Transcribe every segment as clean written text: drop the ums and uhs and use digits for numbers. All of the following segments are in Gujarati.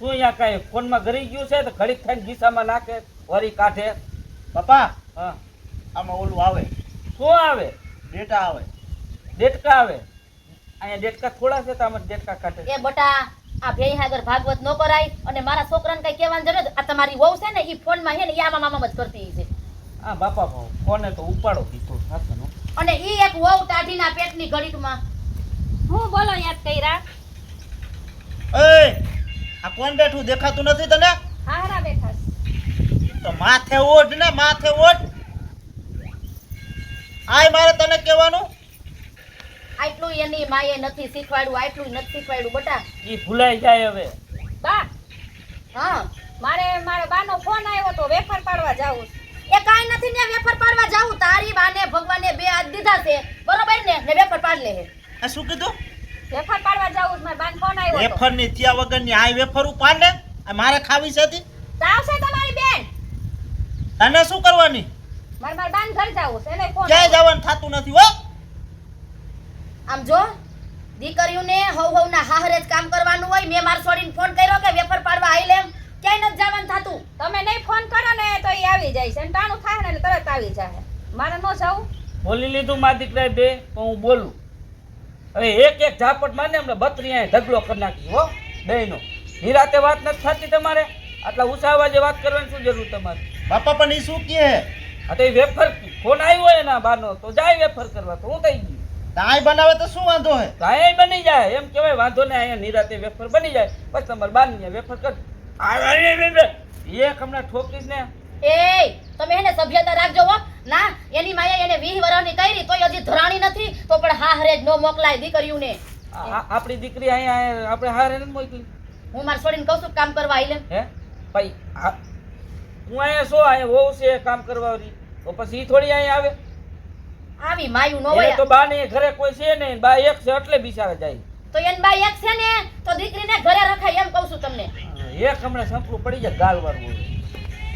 શું અહીંયા કઈ ફોનમાં ગરી ગયું છે તો ઘડીક થઈને ગીસામાં નાખે વરી કાઢે. પપ્પા હા આમાં ઓલું આવે, શું આવે? ડેટા આવે. ડેટકા આવે. અહીંયા ડેટકા થોડા છે તો આમાં ડેટકા કાઢે. એ બટા આ ભેઈ હાગર ભાગવત ન કરાય અને મારા છોકરાને કઈ કહેવાની જરૂર નથી. આ તમારી વહુ છે ને ઈ ફોનમાં છે ને ઈ આમાં મામા જ કરતી છે. હા બાપા ફોને તો ઉપાડો દીધો સાથેનો. અને ઈ એક વહુ ટાઢીના પેટની ઘડીકમાં હું બોલો યાદ કર્યા? એ આ કોણ બેઠું દેખાતું નથી તને? હારા બેઠા છે. તો માથે ઓઢ ને, માથે ઓઢ. આય મારે તને કહેવાનું, આટલું એની માએ નથી શીખવાડ્યું, આટલું નથી શીખવાડ્યું બટા. ઈ ભૂલાઈ જાય હવે. બા હા મારે બાનો ફોન આવ્યો તો વેફર પાડવા જાવું છે. એ કાઈ નથી ને વેફર પાડવા જાવું. તારી બાને ભગવાને બે હાથ દીધા છે બરોબર ને વેફર પાડ લે. આ શું કીધું? વેફર પાડવા જાવું છે. મારા બાનો ફોન આવ્યો તો. વેફર ની થયા વગરની આય વેફર ઉપાડ ને. આ મારે ખાવી છે તી. આવશે તમારી બેન. તને શું કરવાની? મારા બાન ઘર જાવું છે એને ફોન ક્યાંય જવાનું થાતું નથી હો. આમ જો દીકરીઓને હવના હાહરે જ કામ કરવાનું હોય. મેં માર છોડીને ફોન કર્યો કે વેફર પાડવા આઈ લેમ, ક્યાંય નથી જવાનું થાતું. તમે નહીં ફોન કરો ને તો એ આવી જાય છે અને ટાણું થાય ને એટલે તરત આવી જાય. મારે ન જાવું. બોલી લીધું મારા દીકરાએ બે તો હું બોલું. હવે એક એક ઝાપટ માને હમણાં બત્રી અહીંયા ઢગલો કરી નાખી હો બેયનો. નિરાતે વાત નથી થતી તમારે? આટલા ઊંચા અવાજે વાત કરવાની શું જરૂર તમારે? બાપા પણ ઈ શું કહે? આ તો એ વેફર ફોન આવ્યો હોય એના બાનો તો જાય વેફર કરવા તો હું થઈ ગયું. આય બનાવે તો શું વાંધો હે? તો અહીંયા બની જાય એમ કહેવાય વાંધો ને અહીંયા નિરાતે વેફર બની જાય બસ તમારે બાર ની વેફર કર. એક હમણાં ઠોકીશ ને. એ તમે એને સભ્યતા રાખજો હો. ના એની માએ એને 20 વર્ષની કરી તોય હજી ધરાણી નથી તો પણ હાહરે જ નો મોકલાય દીકરીઓને. આપણી દીકરી અહીંયા આપણે હારે નથી મોકલી. હું માર છોડીને કહું છું કામ કરવા આઈ લે. હે ભાઈ હું અહીંયા શું અહીંયા વહુ છે કામ કરવા વાળી તો પછી ઈ થોડી અહીંયા આવે? આવી માયું નો એને હોય તો બા ને ઘરે કોઈ છે નહીં, બા એક છે એટલે બિચારા જાય. તો એન બાઈ એક છે ને તો દીકરીને ઘરે રખાય એમ કહું છું તમને. એક હમણાં સંપલું પડી જાય ગાલ વાળું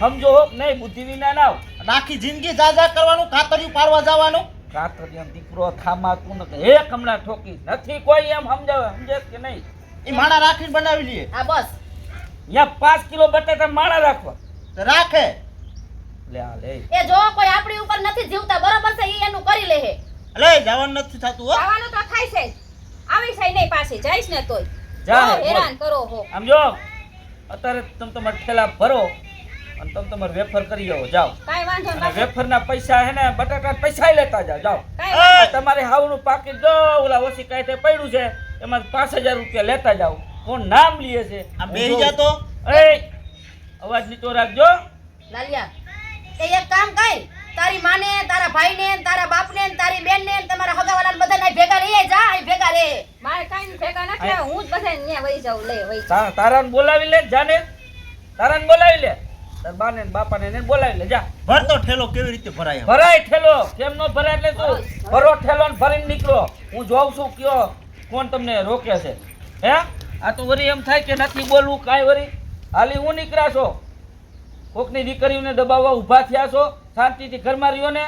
સમજો હો નહીં બુદ્ધિ વિના ના આવ. આખી જિંદગી જાજા કરવાનું, કાતરિયું પાડવા જવાનું. કાતરી એમ દીકરો થામાતું નથી. એક હમણાં ઠોકી નથી કોઈ એમ સમજાવે સમજે કે નહીં? ઈ માણા રાખીને બનાવી લઈએ. આ બસ અહીંયા 5 કિલો બટાટા માણા રાખવા તો રાખે. લે આ લે એ જો કોઈ આપણી ઉપર નથી જીવતા બરોબર છે ઈ એનું કરી લે હે. અલે જવાનું નથી થતું હો. આવવાનું તો થાય છે જ. આવી છે નહીં પાછી જઈશ ને તોય જા બહુ હેરાન કરો હો. આમ જો અત્યારે તમે તમારા ઠેલા ભરો અને તમે તમારે વેફર કરી આવો જાઓ. કાઈ વાંધો અને નહીં. વેફરના પૈસા હે ને બટાટા પૈસા લેતા જાઓ જાઓ. કાઈ આ તમારે હાવનું પાકીટ જો ઓલા ઓછી કાંઈ પડ્યું છે એમાં 5000 રૂપિયા લેતા જાઓ. કોણ નામ લીએ છે? આ બેહી જા તો. એ અવાજ નીચો રાખજો. લાલિયા એ એક કામ કર તારી માને તારા ભાઈને તારા બાપને તારી બેનને તમારા હગાવાલાને બધાને ભેગા લઈ જા. અહીં ભેગા રે. મારે કાઈ ભેગા નથી આવે. હું જ બધાને ન્યા વઈ જાઉં લે વઈ. તારાને બોલાવી લે જાને. તારાને બોલાવી લે. તાર બાને ને બાપાને એને બોલાવી લે જા. ભરતો ઠેલો કેવી રીતે ભરાય? ભરાય ઠેલો કેમ નો ભરાય એટલે શું? ભરો ઠેલો ને ભરીને નીકળો. હું જોઉં છું કયો કોણ તમને રોકે છે. હે આ તો વરી એમ થાય કે નથી બોલવું કાંઈ વરી હાલી હું નીકળ્યા છો. કોકની દીકરીઓને દબાવવા ઊભા થયા છો. શાંતિથી ઘરમાં રહ્યો ને.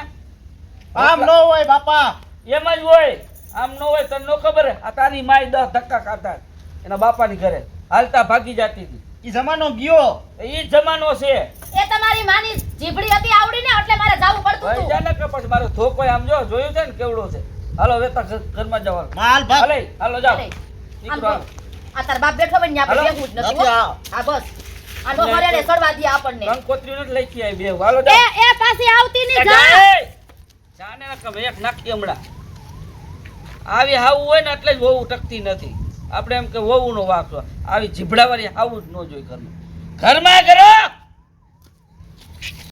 આમ ન હોય બાપા. એમ જ હોય. આમ ન હોય તને નો ખબર હે? આ તારી માય 10 ધક્કા ખાતા એના બાપાની ઘરે હાલતા ભાગી જતી હતી. ઈ જમાનો ગયો. ઈ જમાનો છે. એ તમારી માની જીભડી હતી આવડી ને એટલે મારે જાવું પડતું ભાઈ હતું. જાને કે પછી મારો ધોકો આમ જો જોયું છે ને કેવડો છે. હાલો હવે તો ઘરમાં જવાનું. માલ ભાગ. હાલે હાલો જાઓ. હાલે. નીકળો આમ હાલો. આ તાર બાપ બેઠો બન ન્યા હાલો. આપણે બેહવું જ નથી નથી હો. આ. હા બસ આ નો હરેડે સડવા દે આપણને. કંકોત્રીઓ નથી લખી આવી બે હાલો એ જાઓ. એ પાછી આવતી ની જા જા. એ! જાને ને કમ એક નાખી હમણાં આવી હાવું હોય ને એટલે જ વહુ ટકતી નથી. આપણે એમ કે વહુનો વાંક છે. આવી જીભડાવાળી હાવું જ ન જોઈ ઘરમાં. ઘરમાં કરો